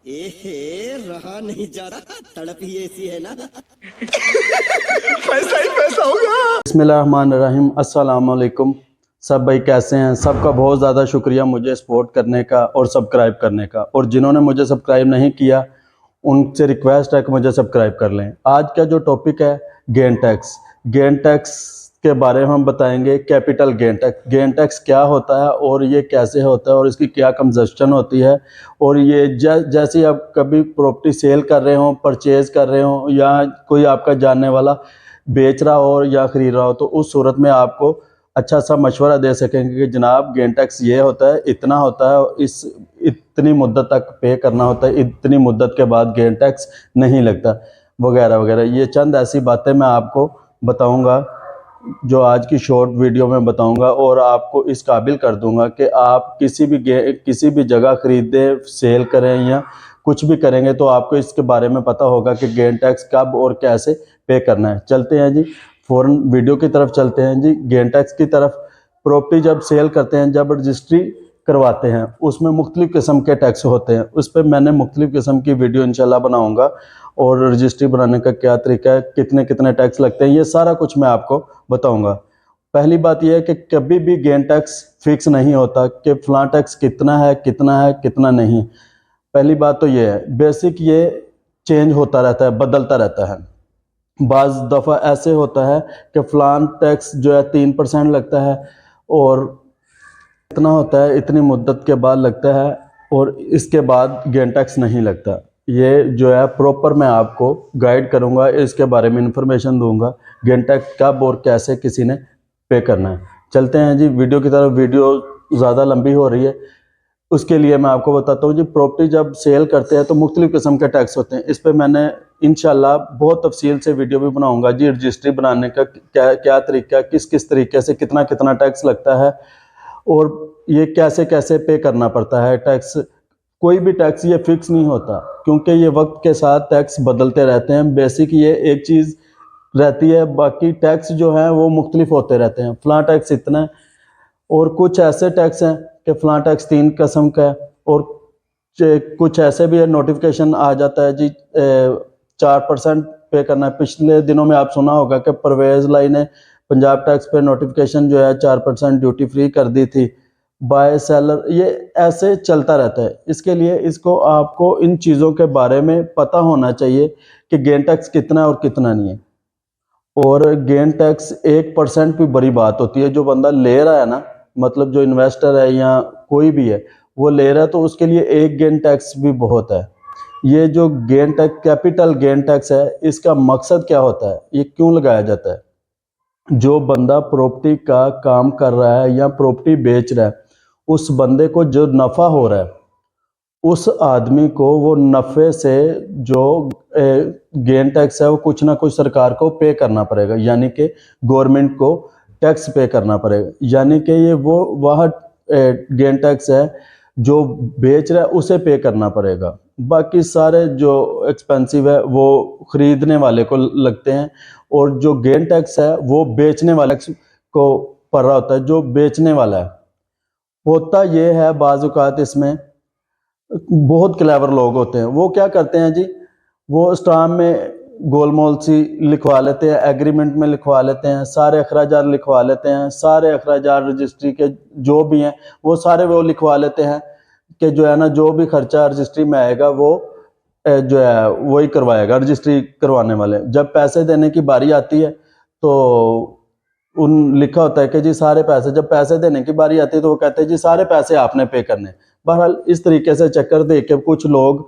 रहा नहीं जा रहा, तड़प ही ऐसी है ना। पैसा ही पैसा होगा। बिस्मिल्लाहिर्रहमानिर्रहीम। अस्सलाम वालेकुम। सब भाई कैसे हैं? सबका बहुत ज़्यादा शुक्रिया मुझे सपोर्ट करने का और सब्सक्राइब करने का, और जिन्होंने मुझे सब्सक्राइब नहीं किया उनसे रिक्वेस्ट है कि मुझे सब्सक्राइब कर लें। आज का जो टॉपिक है गेन टैक्स के बारे में हम बताएंगे। कैपिटल गेन टैक्स क्या होता है और ये कैसे होता है और इसकी क्या कंजप्शन होती है। और ये जैसे आप कभी प्रॉपर्टी सेल कर रहे हो, परचेज़ कर रहे हो, या कोई आपका जानने वाला बेच रहा हो या ख़रीद रहा हो, तो उस सूरत में आपको अच्छा सा मशवरा दे सकेंगे कि जनाब गेन टैक्स ये होता है, इतना होता है, इस इतनी मुद्दत तक पे करना होता है, इतनी मुद्दत के बाद गेन टैक्स नहीं लगता, वगैरह वगैरह। ये चंद ऐसी बातें मैं आपको बताऊंगा जो आज की शॉर्ट वीडियो में बताऊंगा, और आपको इस काबिल कर दूंगा कि आप किसी भी जगह ख़रीदें, सेल करें या कुछ भी करेंगे तो आपको इसके बारे में पता होगा कि गेन टैक्स कब और कैसे पे करना है। चलते हैं जी, फ़ौरन वीडियो की तरफ चलते हैं जी, गेन टैक्स की तरफ। प्रॉपर्टी जब सेल करते हैं, जब रजिस्ट्री करवाते हैं, उसमें मुख्तलिफ़ किस्म के टैक्स होते हैं। उस पर मैंने मुख्तलिफ़ किस्म की वीडियो इंशाल्लाह बनाऊंगा, और रजिस्ट्री बनाने का क्या तरीका है, कितने कितने टैक्स लगते हैं, ये सारा कुछ मैं आपको बताऊंगा। पहली बात यह है कि कभी भी गेन टैक्स फिक्स नहीं होता कि फ़लाँ टैक्स कितना है कितना नहीं। पहली बात तो ये है, बेसिक ये चेंज होता रहता है, बदलता रहता है। बाज़ दफ़ा ऐसे होता है कि फ़लाँ टैक्स जो है 3% लगता है, और इतना होता है, इतनी मुद्दत के बाद लगता है, और इसके बाद गेन टैक्स नहीं लगता। ये जो है प्रॉपर मैं आपको गाइड करूँगा, इसके बारे में इंफॉर्मेशन दूंगा गेन टैक्स कब और कैसे किसी ने पे करना है। चलते हैं जी वीडियो की तरफ। वीडियो ज़्यादा लंबी हो रही है, उसके लिए मैं आपको बताता हूँ जी। प्रॉपर्टी जब सेल करते हैं तो मुख्तलिफ़ किस्म के टैक्स होते हैं। इस पर मैंने इंशाल्लाह बहुत तफसील से वीडियो भी बनाऊंगा जी। रजिस्ट्री बनाने का क्या क्या तरीका, किस किस तरीके से कितना कितना टैक्स लगता है, और ये कैसे कैसे पे करना पड़ता है टैक्स। कोई भी टैक्स ये फिक्स नहीं होता, क्योंकि ये वक्त के साथ टैक्स बदलते रहते हैं। बेसिक ये एक चीज़ रहती है, बाकी टैक्स जो हैं वो मुख्तलिफ होते रहते हैं। फ़लाँ टैक्स इतना है, और कुछ ऐसे टैक्स हैं कि फ़लाँ टैक्स 3 किस्म का है, और कुछ ऐसे भी है नोटिफिकेशन आ जाता है जी 4% पे करना है। पिछले दिनों में आप सुना होगा कि परवेज़ लाई ने पंजाब टैक्स पे नोटिफिकेशन जो है 4% ड्यूटी फ्री कर दी थी बाय सेलर। ये ऐसे चलता रहता है। इसके लिए इसको आपको इन चीज़ों के बारे में पता होना चाहिए कि गेन टैक्स कितना है और कितना नहीं है। और गेन टैक्स 1% भी बड़ी बात होती है। जो बंदा ले रहा है ना, मतलब जो इन्वेस्टर है या कोई भी है, वो ले रहा है, तो उसके लिए एक गेन टैक्स भी बहुत है। ये जो gain tax, capital gain tax है, इसका मकसद क्या होता है, ये क्यों लगाया जाता है? जो बंदा प्रॉपर्टी का काम कर रहा है या प्रॉपर्टी बेच रहा है, उस बंदे को जो नफ़ा हो रहा है, उस आदमी को वो नफ़े से जो गेन टैक्स है वो कुछ ना कुछ सरकार को पे करना पड़ेगा, यानी कि गवर्नमेंट को टैक्स पे करना पड़ेगा। यानी कि ये वो वह गेन टैक्स है जो बेच रहा है उसे पे करना पड़ेगा। बाकी सारे जो एक्सपेंसिव है वो ख़रीदने वाले को लगते हैं, और जो गेन टैक्स है वो बेचने वाले को पड़ रहा होता है, जो बेचने वाला है। होता ये है बाज़ औक़ात इसमें बहुत क्लेवर लोग होते हैं। वो क्या करते हैं जी, वो स्टाम्प में गोलमोल सी लिखवा लेते हैं, एग्रीमेंट में लिखवा लेते हैं, सारे अखराजात लिखवा लेते हैं, सारे अखराजात रजिस्ट्री के जो भी हैं वो सारे वो लिखवा लेते हैं कि जो है ना, जो भी खर्चा रजिस्ट्री में आएगा वो जो है वही करवाएगा रजिस्ट्री करवाने वाले। जब पैसे देने की बारी आती है तो उन लिखा होता है कि जी सारे पैसे, जब पैसे देने की बारी आती है तो वो कहते हैं जी सारे पैसे आपने पे करने। बहरहाल इस तरीके से चक्कर दे के कुछ लोग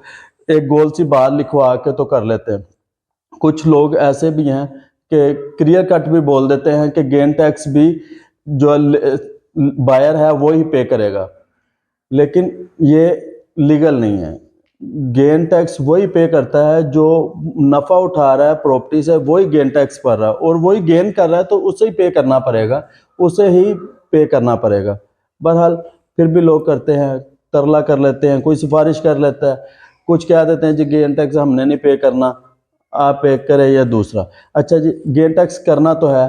एक गोल सी बात लिखवा के तो कर लेते हैं। कुछ लोग ऐसे भी हैं कि क्लियर कट भी बोल देते हैं कि गेन टैक्स भी जो बायर है वो ही पे करेगा, लेकिन ये लीगल नहीं है। गेन टैक्स वही पे करता है जो नफ़ा उठा रहा है प्रॉपर्टी से, वही गेन टैक्स भर रहा है, और वही गेन कर रहा है तो उसे ही पे करना पड़ेगा, उसे ही पे करना पड़ेगा। बहरहाल फिर भी लोग करते हैं, तरला कर लेते हैं, कोई सिफारिश कर लेता है, कुछ कह देते हैं जी गेन टैक्स हमने नहीं पे करना, आप पे करें या दूसरा। अच्छा जी, गेन टैक्स करना तो है,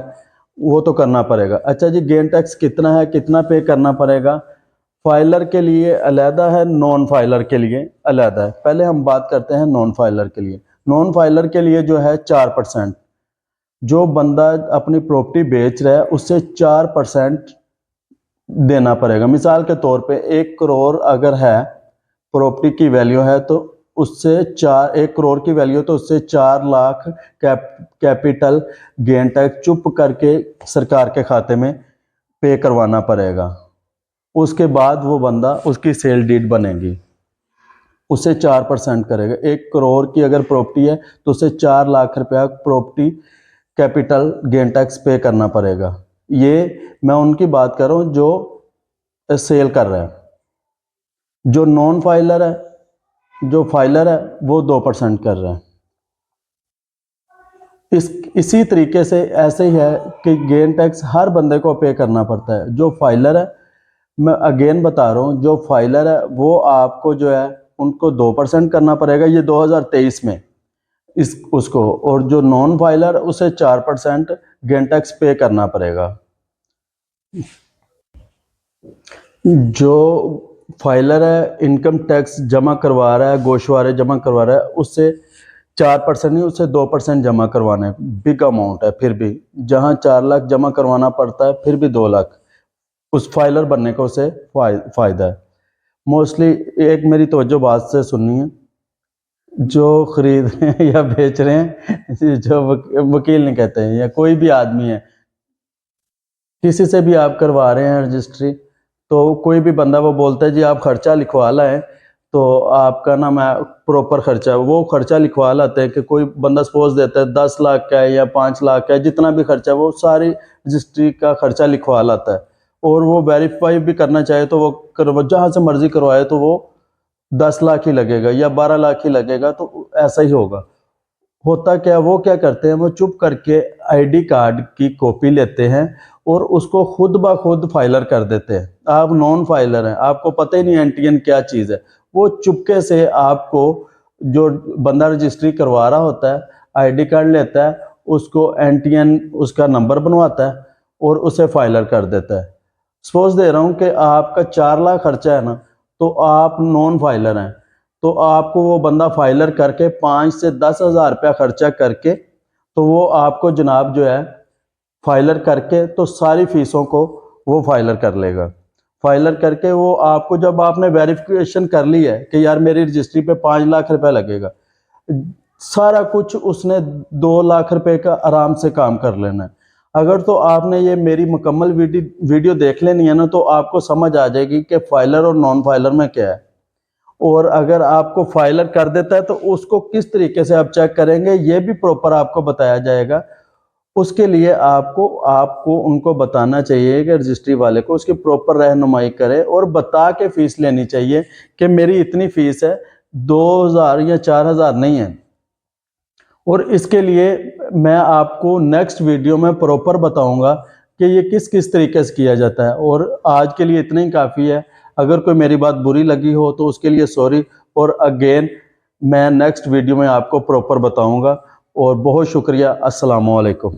वो तो करना पड़ेगा। अच्छा जी, गेन टैक्स कितना है, कितना पे करना पड़ेगा? फाइलर के लिए अलहदा है, नॉन फाइलर के लिए अलहदा है। पहले हम बात करते हैं नॉन फाइलर के लिए। नॉन फाइलर के लिए जो है 4%, जो बंदा अपनी प्रॉपर्टी बेच रहा है उससे 4% देना पड़ेगा। मिसाल के तौर पे 1 करोड़ अगर है प्रॉपर्टी की वैल्यू है तो उससे 1 करोड़ की वैल्यू तो उससे 4 लाख कैपिटल गेन टैक्स चुप करके सरकार के खाते में पे करवाना पड़ेगा। उसके बाद वो बंदा, उसकी सेल डीड बनेगी, उससे 4% करेगा। 1 करोड़ की अगर प्रॉपर्टी है तो उससे 4 लाख रुपया प्रॉपर्टी कैपिटल गेन टैक्स पे करना पड़ेगा। ये मैं उनकी बात कर रहा हूँ जो सेल कर रहा है। जो नॉन फाइलर है, जो फाइलर है वो 2% कर रहा है। इसी तरीके से ऐसे ही है कि गेन टैक्स हर बंदे को पे करना पड़ता है। जो फाइलर है, मैं अगेन बता रहा हूँ, जो फाइलर है वो आपको जो है उनको 2% करना पड़ेगा, ये 2023 में उसको, और जो नॉन फाइलर उसे 4% गेन टैक्स पे करना पड़ेगा। जो फाइलर है इनकम टैक्स जमा करवा रहा है, गोशवारे जमा करवा रहा है, उससे 4% नहीं, उससे 2% जमा करवाना है। बिग अमाउंट है फिर भी, जहां 4 लाख जमा करवाना पड़ता है फिर भी 2 लाख उस फाइलर बनने का उसे फ़ायदा है। मोस्टली एक मेरी तवज्जो बात से सुननी है, जो खरीद रहे हैं या बेच रहे हैं, जो वकील नहीं कहते हैं या कोई भी आदमी है, किसी से भी आप करवा रहे हैं रजिस्ट्री, तो कोई भी बंदा वो बोलता है जी आप खर्चा लिखवा लाएं, तो आपका ना मैं प्रॉपर खर्चा, वो खर्चा लिखवा लाते हैं कि कोई बंदा सपोज देता है 10 लाख का है या 5 लाख का है, जितना भी खर्चा वो सारी रजिस्ट्री का खर्चा लिखवा लाता है। और वो वेरीफाई भी करना चाहे तो वो जहाँ से मर्जी करवाए तो वो 10 लाख ही लगेगा या 12 लाख ही लगेगा, तो ऐसा ही होगा। होता क्या, वो क्या करते हैं, वो चुप करके आईडी कार्ड की कॉपी लेते हैं और उसको खुद ब खुद फाइलर कर देते हैं। आप नॉन फाइलर हैं, आपको पता ही नहीं एनटीएन क्या चीज़ है। वो चुपके से आपको, जो बंदा रजिस्ट्री करवा रहा होता है, आईडी कार्ड लेता है, उसको एनटीएन उसका नंबर बनवाता है और उसे फाइलर कर देता है। सपोज दे रहा हूँ कि आपका 4 लाख खर्चा है ना, तो आप नॉन फाइलर हैं, तो आपको वो बंदा फाइलर करके 5 से 10 हज़ार रुपया खर्चा करके, तो वो आपको जनाब जो है फाइलर करके तो सारी फीसों को वो फाइलर कर लेगा। फाइलर करके वो आपको, जब आपने वेरिफिकेशन कर ली है कि यार मेरी रजिस्ट्री पे 5 लाख रुपया लगेगा, सारा कुछ उसने 2 लाख रुपए का आराम से काम कर लेना है। अगर तो आपने ये मेरी मुकम्मल वीडियो देख लेनी है ना, तो आपको समझ आ जाएगी कि फाइलर और नॉन फाइलर में क्या है। और अगर आपको फाइलर कर देता है तो उसको किस तरीके से आप चेक करेंगे, ये भी प्रॉपर आपको बताया जाएगा। उसके लिए आपको उनको बताना चाहिए कि रजिस्ट्री वाले को उसकी प्रॉपर रहनुमाई करे और बता के फीस लेनी चाहिए कि मेरी इतनी फीस है, 2000 या 4000 नहीं है। और इसके लिए मैं आपको नेक्स्ट वीडियो में प्रॉपर बताऊंगा कि ये किस किस तरीके से किया जाता है। और आज के लिए इतना ही काफ़ी है। अगर कोई मेरी बात बुरी लगी हो तो उसके लिए सॉरी, और अगेन मैं नेक्स्ट वीडियो में आपको प्रॉपर बताऊंगा। और बहुत शुक्रिया। अस्सलाम वालेकुम।